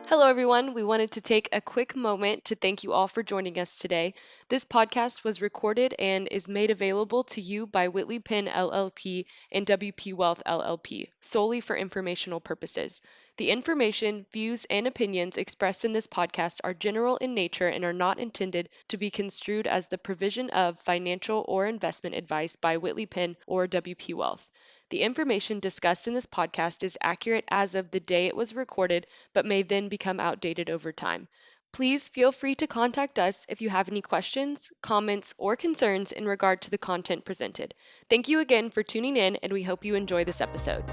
Hello, everyone. We wanted to take a quick moment to thank you all for joining us today. This podcast was recorded and is made available to you by Whitley Penn LLP and WP Wealth LLP solely for informational purposes. The information, views, and opinions expressed in this podcast are general in nature and are not intended to be construed as the provision of financial or investment advice by Whitley Penn or WP Wealth. The information discussed in this podcast is accurate as of the day it was recorded, but may then become outdated over time. Please feel free to contact us if you have any questions, comments, or concerns in regard to the content presented. Thank you again for tuning in, and we hope you enjoy this episode.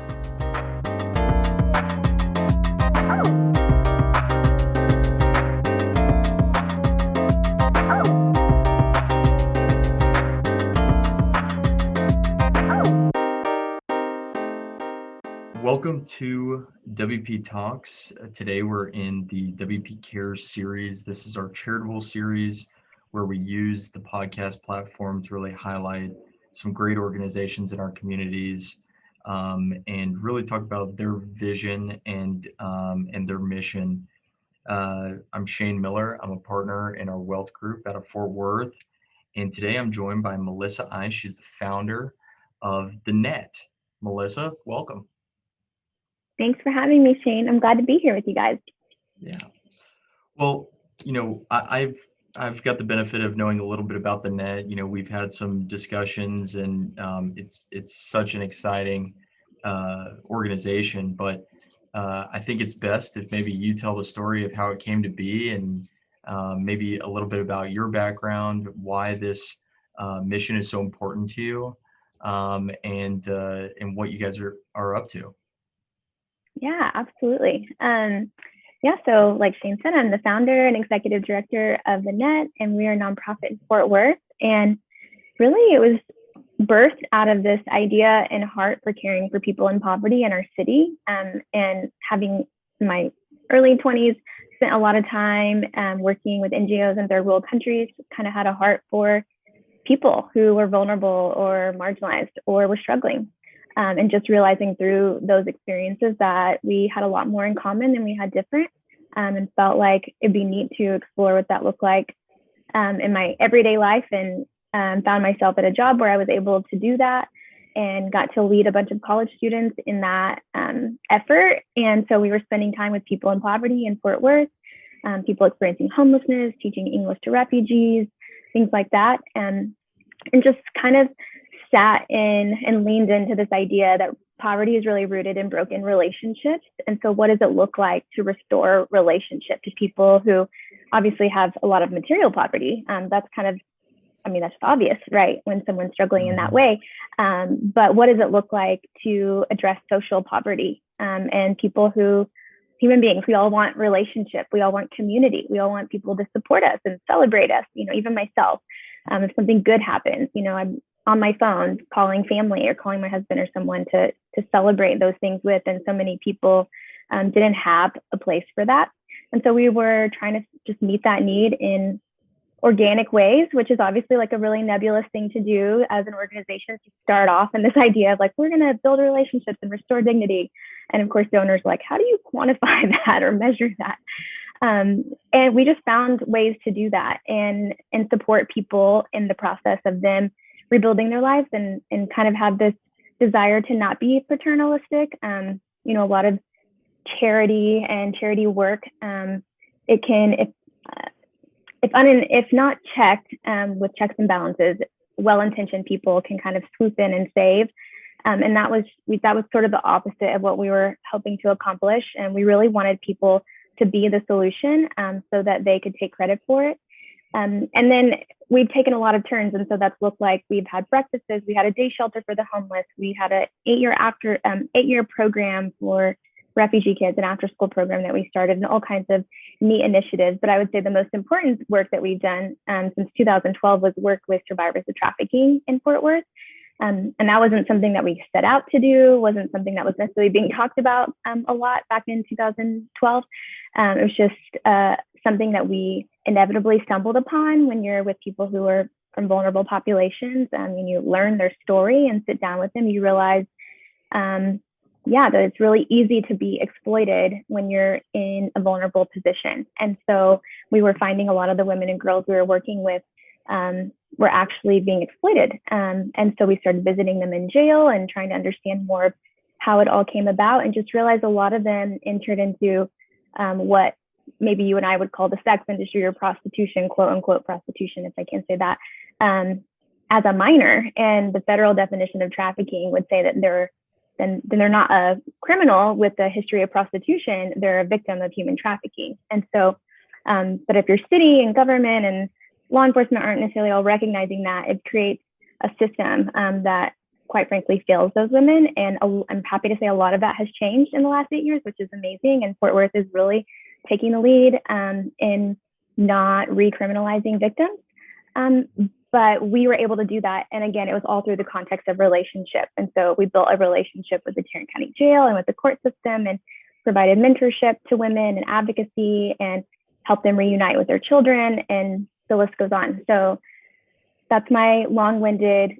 Welcome to WP Talks. Today we're in the WP Cares series. This is our charitable series where we use the podcast platform to really highlight some great organizations in our communities and really talk about their vision and their mission. I'm Shane Miller. I'm a partner in our wealth group out of Fort Worth. And today I'm joined by Melissa I. She's the founder of The Net. Melissa, welcome. Thanks for having me, Shane. I'm glad to be here with you guys. Yeah. Well, I've got the benefit of knowing a little bit about the net. We've had some discussions, and it's such an exciting organization. But I think it's best if maybe you tell the story of how it came to be, and maybe a little bit about your background, why this mission is so important to you, and what you guys are up to. Yeah, absolutely. So like Shane said, I'm the founder and executive director of The Net, and we are a nonprofit in Fort Worth. And really, it was birthed out of this idea and heart for caring for people in poverty in our city. And having in my early 20s, spent a lot of time working with NGOs in third world countries, kind of had a heart for people who were vulnerable or marginalized or were struggling. And just realizing through those experiences that we had a lot more in common than we had different, and felt like it'd be neat to explore what that looked like in my everyday life, and found myself at a job where I was able to do that and got to lead a bunch of college students in that effort. And so we were spending time with people in poverty in Fort Worth, people experiencing homelessness, teaching English to refugees, things like that, and just kind of sat in and leaned into this idea that poverty is really rooted in broken relationships. And so what does it look like to restore relationship to people who obviously have a lot of material poverty? That's that's obvious, right? When someone's struggling in that way. But what does it look like to address social poverty and people who, human beings, we all want relationship. We all want community. We all want people to support us and celebrate us. Even myself, if something good happens, I'm on my phone calling family or calling my husband or someone to celebrate those things with. And so many people didn't have a place for that. And so we were trying to just meet that need in organic ways, which is obviously like a really nebulous thing to do as an organization, to start off in this idea of like, we're going to build relationships and restore dignity. And of course, donors are like, how do you quantify that or measure that? And we just found ways to do that and support people in the process of them rebuilding their lives, and kind of have this desire to not be paternalistic. A lot of charity and charity work, it can, if not checked with checks and balances, well-intentioned people can kind of swoop in and save. And that was sort of the opposite of what we were hoping to accomplish. And we really wanted people to be the solution so that they could take credit for it. And then we've taken a lot of turns. And so that's looked like we've had breakfasts, we had a day shelter for the homeless, we had an 8-year program for refugee kids, an after school program that we started, and all kinds of neat initiatives. But I would say the most important work that we've done since 2012 was work with survivors of trafficking in Fort Worth. And that wasn't something that we set out to do, wasn't something that was necessarily being talked about a lot back in 2012. It was just something that we inevitably stumbled upon when you're with people who are from vulnerable populations. And you learn their story and sit down with them, you realize yeah, that it's really easy to be exploited when you're in a vulnerable position. And so we were finding a lot of the women and girls we were working with were actually being exploited. And so we started visiting them in jail and trying to understand more of how it all came about, and just realized a lot of them entered into what maybe you and I would call the sex industry or prostitution, quote unquote prostitution, if I can say that, as a minor. And the federal definition of trafficking would say that then they're not a criminal with a history of prostitution, they're a victim of human trafficking. And so, but if your city and government and law enforcement aren't necessarily all recognizing that, it creates a system that quite frankly fails those women. And I'm happy to say a lot of that has changed in the last 8 years, which is amazing. And Fort Worth is really taking the lead in not recriminalizing victims. But we were able to do that. And again, it was all through the context of relationship. And so we built a relationship with the Tarrant County Jail and with the court system, and provided mentorship to women and advocacy, and helped them reunite with their children. And the list goes on. So that's my long-winded,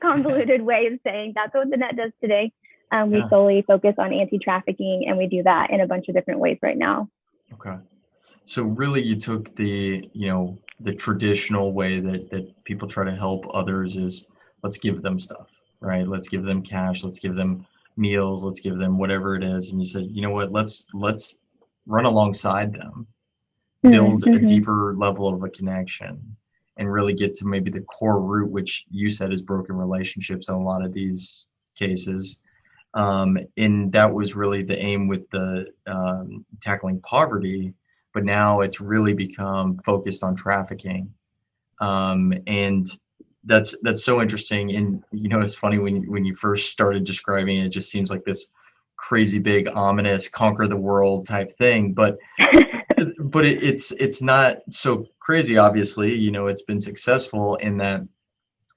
convoluted way of saying that's what the net does today. We solely focus on anti-trafficking, and we do that in a bunch of different ways right now. Okay. So really you took the traditional way that people try to help others is, let's give them stuff, right? Let's give them cash, let's give them meals, let's give them whatever it is. And you said, you know what, let's run alongside them, build a deeper level of a connection, and really get to maybe the core root, which you said is broken relationships in a lot of these cases. And that was really the aim with the tackling poverty, but now it's really become focused on trafficking. And that's so interesting. And it's funny when you first started describing it, it just seems like this crazy big ominous conquer the world type thing, but it's not so crazy. Obviously, it's been successful in that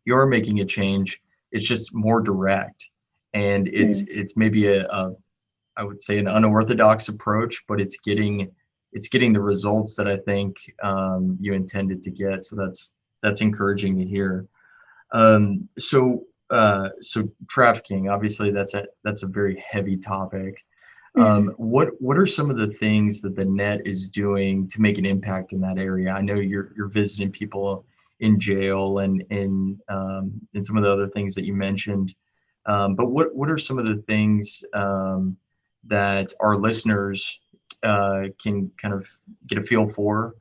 you're making a change. It's just more direct, and it's maybe I would say an unorthodox approach, but it's getting the results that I think you intended to get. So that's encouraging to hear. So trafficking, obviously that's a very heavy topic. What are some of the things that the net is doing to make an impact in that area? I know you're visiting people in jail and some of the other things that you mentioned. But what are some of the things that our listeners can kind of get a feel for,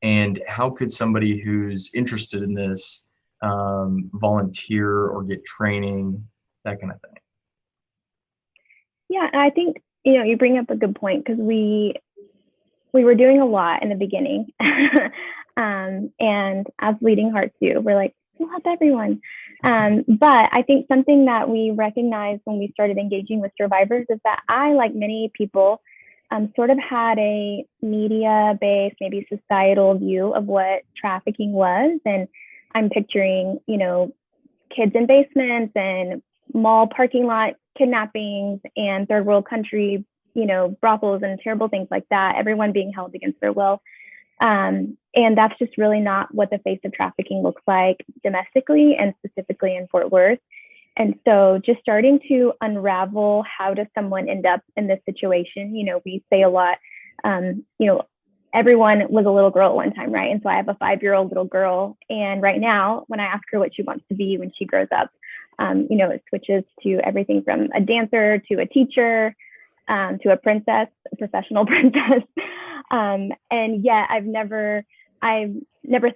and how could somebody who's interested in this volunteer or get training, that kind of thing? Yeah, I think you bring up a good point, because we were doing a lot in the beginning, and as Bleeding Hearts do, we're like, we'll help everyone. But I think something that we recognized when we started engaging with survivors is that I, like many people, sort of had a media-based, maybe societal view of what trafficking was. And I'm picturing, kids in basements and mall parking lot kidnappings and third world country, brothels and terrible things like that, everyone being held against their will. And that's just really not what the face of trafficking looks like domestically, and specifically in Fort Worth. And so just starting to unravel, how does someone end up in this situation? We say a lot, everyone was a little girl at one time, right? And so I have a 5-year-old little girl. And right now, when I ask her what she wants to be when she grows up, it switches to everything from a dancer to a teacher, to a princess, a professional princess. And yet I've never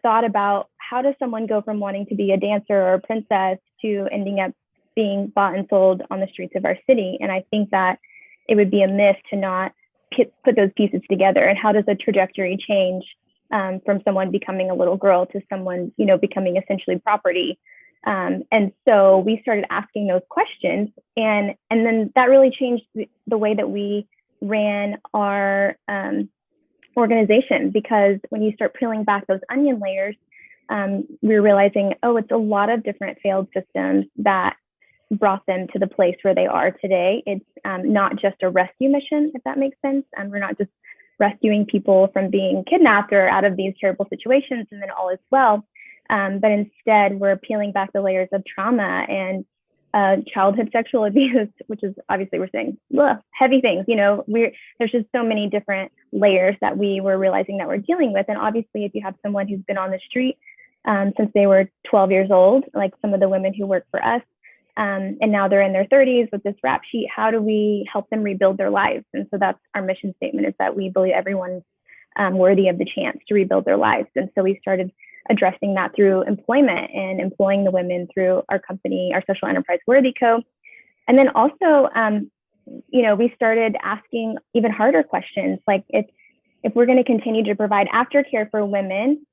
thought about, how does someone go from wanting to be a dancer or a princess to ending up being bought and sold on the streets of our city? And I think that it would be a miss to not put those pieces together. And how does a trajectory change from someone becoming a little girl to someone, becoming essentially property? And so we started asking those questions, and then that really changed the way that we ran our organization, because when you start peeling back those onion layers, we were realizing, it's a lot of different failed systems that brought them to the place where they are today. It's not just a rescue mission, if that makes sense. We're not just rescuing people from being kidnapped or out of these terrible situations and then all is well. But instead, we're peeling back the layers of trauma and childhood sexual abuse, which is obviously we're saying heavy things. There's just so many different layers that we were realizing that we're dealing with. And obviously, if you have someone who's been on the street since they were 12 years old, like some of the women who work for us, and now they're in their 30s with this rap sheet, how do we help them rebuild their lives? And so that's our mission statement, is that we believe everyone's worthy of the chance to rebuild their lives. And so we started addressing that through employment and employing the women through our company, our social enterprise Worthy Co. And then also, we started asking even harder questions, like if we're going to continue to provide aftercare for women,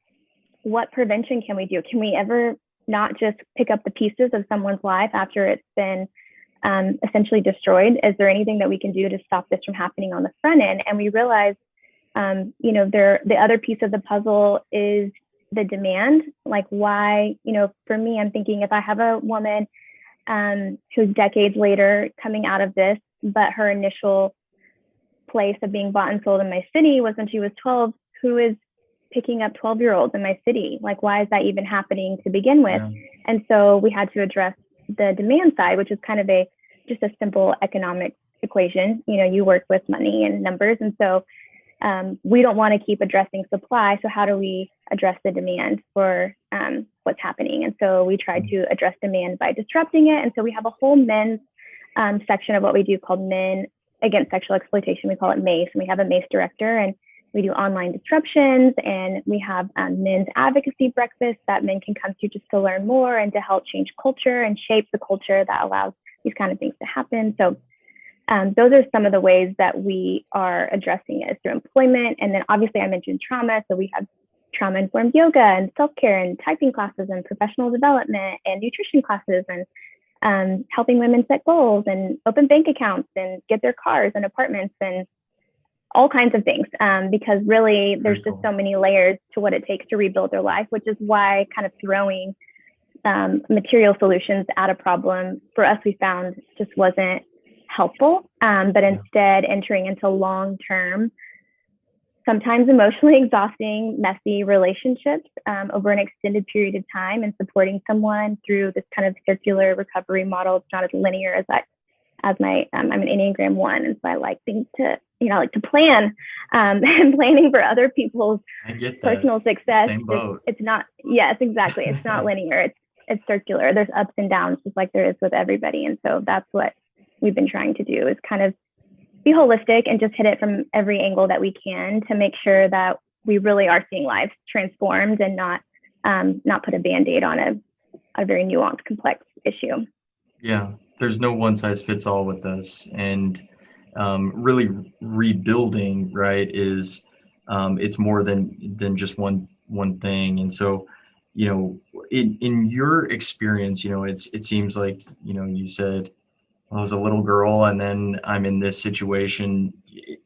what prevention can we do? Can we ever not just pick up the pieces of someone's life after it's been essentially destroyed? Is there anything that we can do to stop this from happening on the front end? And we realized, the other piece of the puzzle is the demand. Like, why, for me, I'm thinking, if I have a woman who's decades later coming out of this, but her initial place of being bought and sold in my city was when she was 12, who is picking up 12-year-olds in my city? Like, why is that even happening to begin with? Yeah. And so we had to address the demand side, which is kind of just a simple economic equation. You work with money and numbers. And so we don't want to keep addressing supply. So how do we address the demand for what's happening? And so we tried to address demand by disrupting it. And so we have a whole men's section of what we do called Men Against Sexual Exploitation. We call it MACE, and we have a MACE director, and we do online disruptions, and we have men's advocacy breakfasts that men can come to just to learn more and to help change culture and shape the culture that allows these kind of things to happen. So those are some of the ways that we are addressing it, through employment. And then obviously I mentioned trauma. So we have trauma-informed yoga and self-care and typing classes and professional development and nutrition classes, and helping women set goals and open bank accounts and get their cars and apartments and all kinds of things, because really there's just so many layers to what it takes to rebuild their life, which is why kind of throwing material solutions at a problem for us, we found just wasn't helpful, but instead entering into long-term, sometimes emotionally exhausting, messy relationships over an extended period of time, and supporting someone through this kind of circular recovery model. It's not as linear as I'm an Enneagram 1, and so I like things to, I like to plan, and planning for other people's personal success. Same boat. It's not, yes, exactly. It's not linear. It's circular. There's ups and downs, just like there is with everybody. And so that's what we've been trying to do, is kind of be holistic and just hit it from every angle that we can, to make sure that we really are seeing lives transformed, and not put a Band-Aid on a very nuanced, complex issue. Yeah, there's no one size fits all with this, and really rebuilding, right, is it's more than just one thing. And so, in your experience, it seems like, you said, I was a little girl and then I'm in this situation.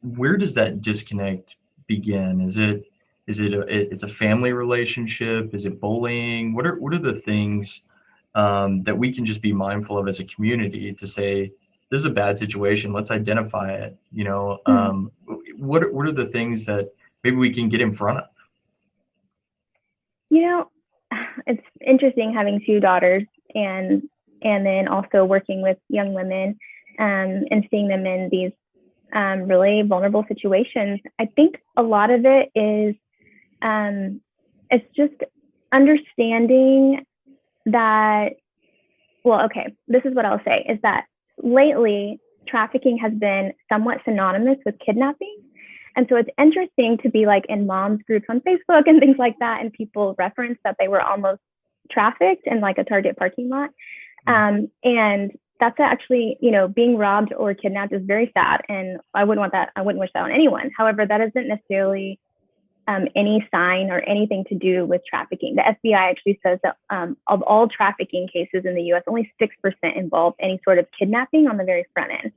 Where does that disconnect begin? It's a family relationship? Is it bullying? What are the things that we can just be mindful of as a community to say, this is a bad situation, let's identify it? What are the things that maybe we can get in front of? It's interesting having two daughters, and then also working with young women, and seeing them in these really vulnerable situations. I think a lot of it is, it's just understanding that, this is what I'll say, is that lately trafficking has been somewhat synonymous with kidnapping. And so it's interesting to be like in moms groups on Facebook and things like that, and people reference that they were almost trafficked in like a Target parking lot. And that's actually, being robbed or kidnapped is very sad, and I wouldn't wish that on anyone. However, that isn't necessarily any sign or anything to do with trafficking. The FBI actually says that of all trafficking cases in the US, only 6% involve any sort of kidnapping on the very front end.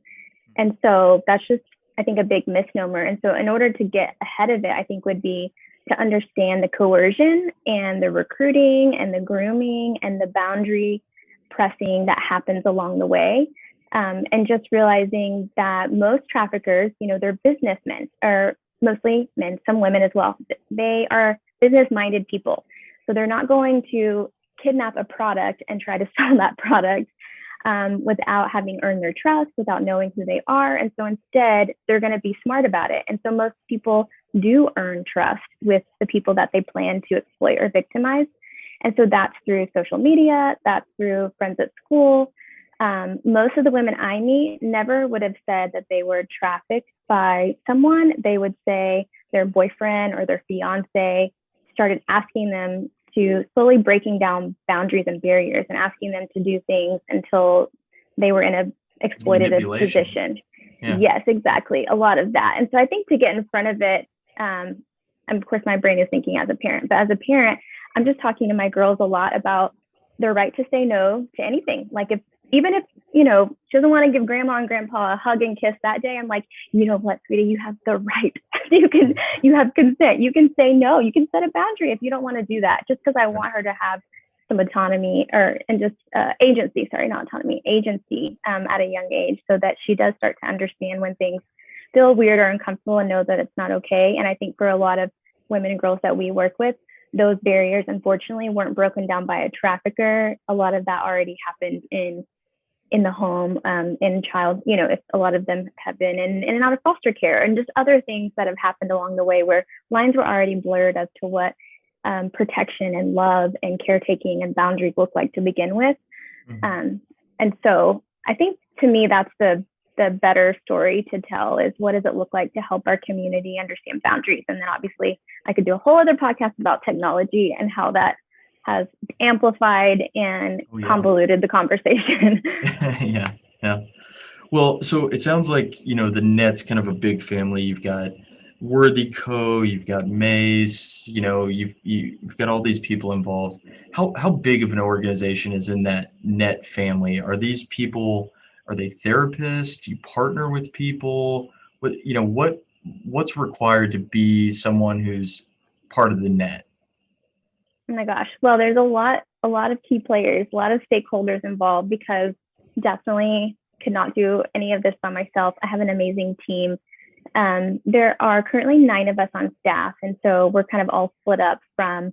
And so that's just, I think, a big misnomer. And so in order to get ahead of it, I think would be to understand the coercion and the recruiting and the grooming and the boundary pressing that happens along the way. And just realizing that most traffickers, they're businessmen, or mostly men, some women as well. They are business-minded people. So they're not going to kidnap a product and try to sell that product without having earned their trust, without knowing who they are. And so instead, they're going to be smart about it. And so most people do earn trust with the people that they plan to exploit or victimize. And so that's through social media, that's through friends at school. Most of the women I meet never would have said that they were trafficked by someone. They would say their boyfriend or their fiance started asking them to slowly breaking down boundaries and barriers and asking them to do things until they were in a exploitative position. Yeah. Yes, exactly. A lot of that. And so I think to get in front of it, and of course my brain is thinking as a parent, but as a parent, I'm just talking to my girls a lot about their right to say no to anything. Like even if, she doesn't want to give grandma and grandpa a hug and kiss that day, I'm like, you know what, sweetie, you have the right. You have consent. You can say no. You can set a boundary if you don't want to do that, just because I want her to have some autonomy agency at a young age, so that she does start to understand when things feel weird or uncomfortable and know that it's not okay. And I think for a lot of women and girls that we work with, those barriers, unfortunately, weren't broken down by a trafficker. A lot of that already happened in the home, in child, if a lot of them have been in and out of foster care and just other things that have happened along the way where lines were already blurred as to what protection and love and caretaking and boundaries look like to begin with. Mm-hmm. And so I think to me, that's the better story to tell is what does it look like to help our community understand boundaries? And then obviously I could do a whole other podcast about technology and how that has amplified and convoluted the conversation. Yeah. Well, so it sounds like, the Net's kind of a big family. You've got Worthy Co., you've got Mace, you've got all these people involved. How big of an organization is in that Net family? Are these people, are they therapists? Do you partner with people? What's required to be someone who's part of the Net? Oh my gosh. Well, there's a lot of key players, a lot of stakeholders involved, because definitely could not do any of this by myself. I have an amazing team. There are currently 9 of us on staff. And so we're kind of all split up from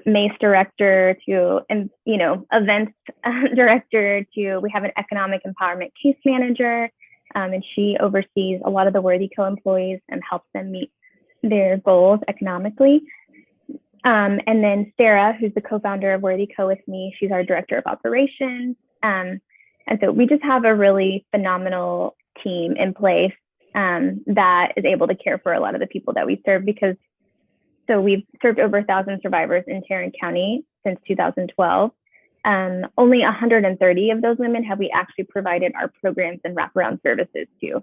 MACE director to, events director to, we have an economic empowerment case manager. And she oversees a lot of the Worthy Co employees and helps them meet their goals economically. And then Sarah, who's the co-founder of Worthy Co with me, she's our director of operations. And so we just have a really phenomenal team in place that is able to care for a lot of the people that we serve, because we've served over 1,000 survivors in Tarrant County since 2012. Only 130 of those women have we actually provided our programs and wraparound services to.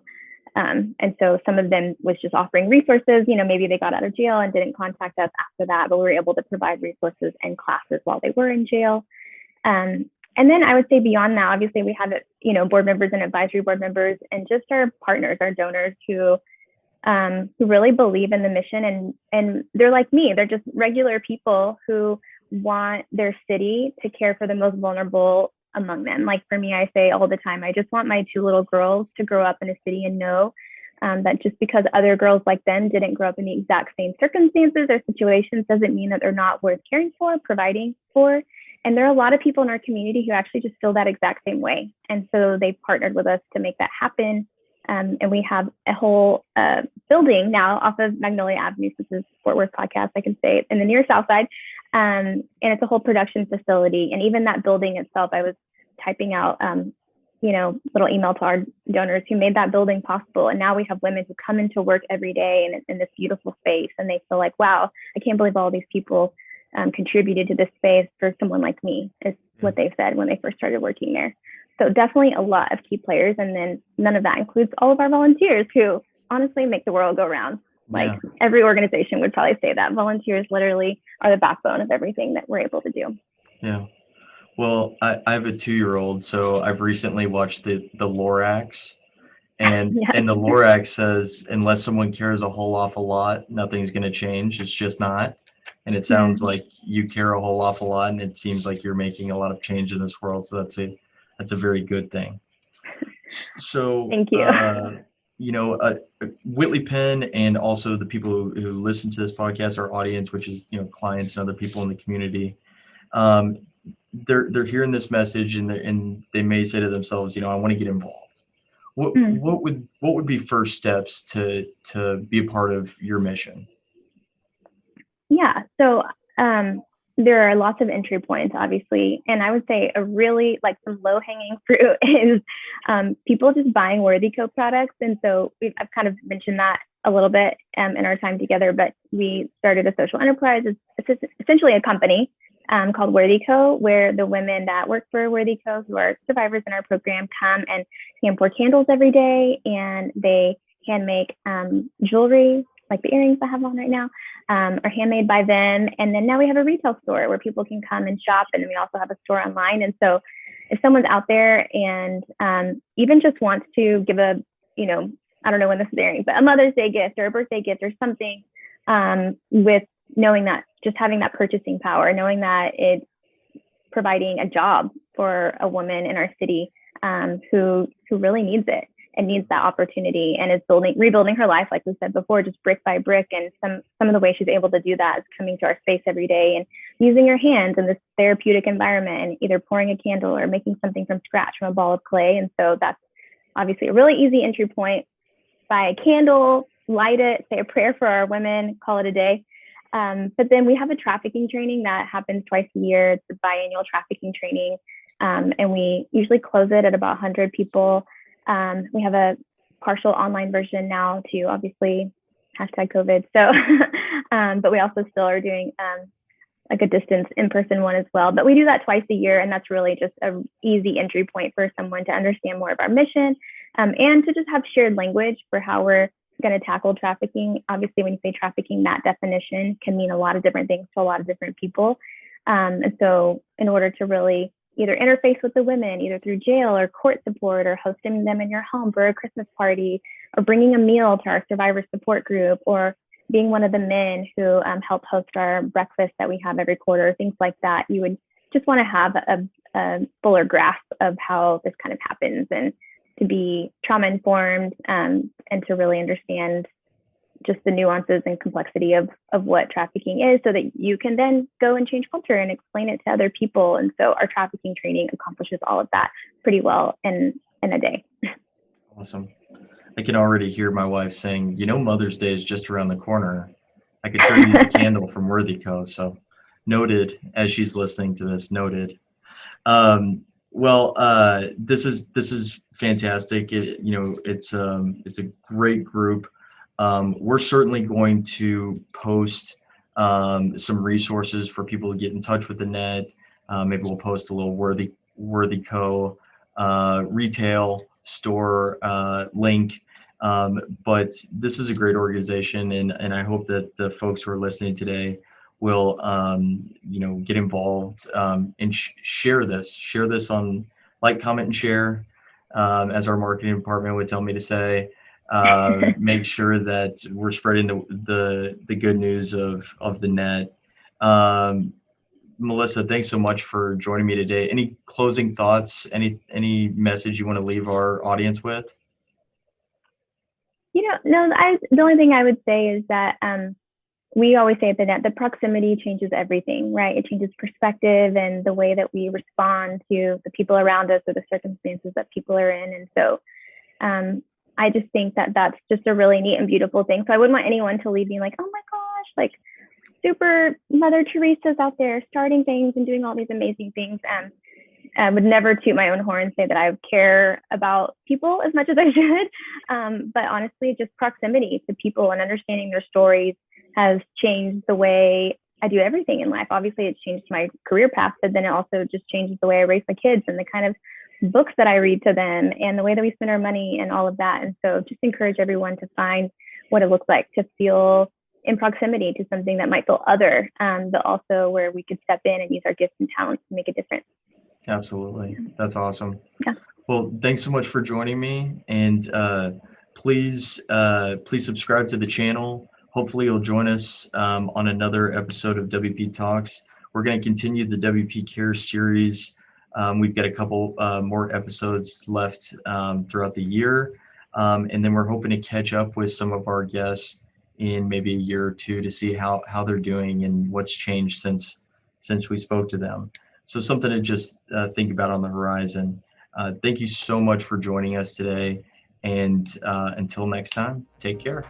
And so some of them was just offering resources, maybe they got out of jail and didn't contact us after that, but we were able to provide resources and classes while they were in jail. And then I would say beyond that, obviously we have, board members and advisory board members and just our partners, our donors who really believe in the mission, and they're like me, they're just regular people who want their city to care for the most vulnerable among them. Like for me, I say all the time, I just want my 2 little girls to grow up in a city and know that just because other girls like them didn't grow up in the exact same circumstances or situations doesn't mean that they're not worth caring for, providing for. And there are a lot of people in our community who actually just feel that exact same way. And so they partnered with us to make that happen. And we have a whole building now off of Magnolia Avenue. This is Fort Worth podcast, I can say, in the near south side. And it's a whole production facility. And even that building itself, I was typing out, little email to our donors who made that building possible. And now we have women who come into work every day and it's in this beautiful space. And they feel like, wow, I can't believe all these people contributed to this space for someone like me, is what they said when they first started working there. So definitely a lot of key players. And then none of that includes all of our volunteers who honestly make the world go round. Like every organization would probably say that volunteers literally are the backbone of everything that we're able to do. Yeah. Well, I have a 2-year-old, so I've recently watched the Lorax, and and the Lorax says, unless someone cares a whole awful lot, nothing's going to change. It's just not. And it sounds like you care a whole awful lot, and it seems like you're making a lot of change in this world. So that's a very good thing. So thank you. Whitley Penn and also the people who listen to this podcast, our audience, which is clients and other people in the community. they're hearing this message and they may say to themselves, I want to get involved. What Mm. what would be first steps to be a part of your mission? Yeah. So there are lots of entry points, obviously. And I would say a really like some low hanging fruit is people just buying Worthy Co products. And so I've kind of mentioned that a little bit in our time together, but we started a social enterprise. It's essentially a company called Worthy Co, where the women that work for Worthy Co, who are survivors in our program, come and hand pour candles every day, and they hand make jewelry, like the earrings I have on right now, are handmade by them. And then now we have a retail store where people can come and shop, and we also have a store online. And so if someone's out there and even just wants to give a, I don't know when this is airing, but a Mother's Day gift or a birthday gift or something, with knowing that, just having that purchasing power, knowing that it's providing a job for a woman in our city who really needs it and needs that opportunity and is rebuilding her life, like we said before, just brick by brick. And some of the ways she's able to do that is coming to our space every day and using her hands in this therapeutic environment and either pouring a candle or making something from scratch from a ball of clay. And so that's obviously a really easy entry point. Buy a candle, light it, say a prayer for our women, call it a day. But then we have a trafficking training that happens twice a year. It's a biannual trafficking training. And we usually close it at about 100 people. We have a partial online version now too, obviously, #COVID. So, but we also still are doing like a distance in-person one as well. But we do that twice a year, and that's really just an easy entry point for someone to understand more of our mission and to just have shared language for how we're going to tackle trafficking. Obviously, when you say trafficking, that definition can mean a lot of different things to a lot of different people. And so in order to really either interface with the women, either through jail or court support or hosting them in your home for a Christmas party or bringing a meal to our survivor support group or being one of the men who help host our breakfast that we have every quarter, things like that, you would just want to have a fuller grasp of how this kind of happens and to be trauma informed and to really understand just the nuances and complexity of what trafficking is so that you can then go and change culture and explain it to other people. And so our trafficking training accomplishes all of that pretty well in a day. Awesome. I can already hear my wife saying, Mother's Day is just around the corner. I could sure use a candle from Worthy Co. So noted, as she's listening to this, noted. Well, this is fantastic. It's a great group. We're certainly going to post some resources for people to get in touch with the net. Maybe we'll post a little Worthy Co. Retail store link. But this is a great organization, and I hope that the folks who are listening today will get involved and share this on comment and share, as our marketing department would tell me to say. Make sure that we're spreading the good news of the net. Melissa, thanks so much for joining me today. Any closing thoughts? Any message you want to leave our audience with? No, the only thing I would say is that we always say at the net, the proximity changes everything, right? It changes perspective and the way that we respond to the people around us or the circumstances that people are in. And so I just think that that's just a really neat and beautiful thing. So I wouldn't want anyone to leave being like, oh my gosh, like super Mother Teresa's out there starting things and doing all these amazing things. I would never toot my own horn and say that I care about people as much as I should. But honestly, just proximity to people and understanding their stories has changed the way I do everything in life. Obviously, it's changed my career path, but then it also just changes the way I raise my kids and the kind of books that I read to them and the way that we spend our money and all of that. And so just encourage everyone to find what it looks like to feel in proximity to something that might feel other, but also where we could step in and use our gifts and talents to make a difference. Absolutely. That's awesome. Yeah. Well, thanks so much for joining me. And please subscribe to the channel. Hopefully you'll join us on another episode of WP Talks. We're going to continue the WP Care series. We've got a couple more episodes left throughout the year. And then we're hoping to catch up with some of our guests in maybe a year or two to see how they're doing and what's changed since we spoke to them. So something to just think about on the horizon. Thank you so much for joining us today. And until next time, take care.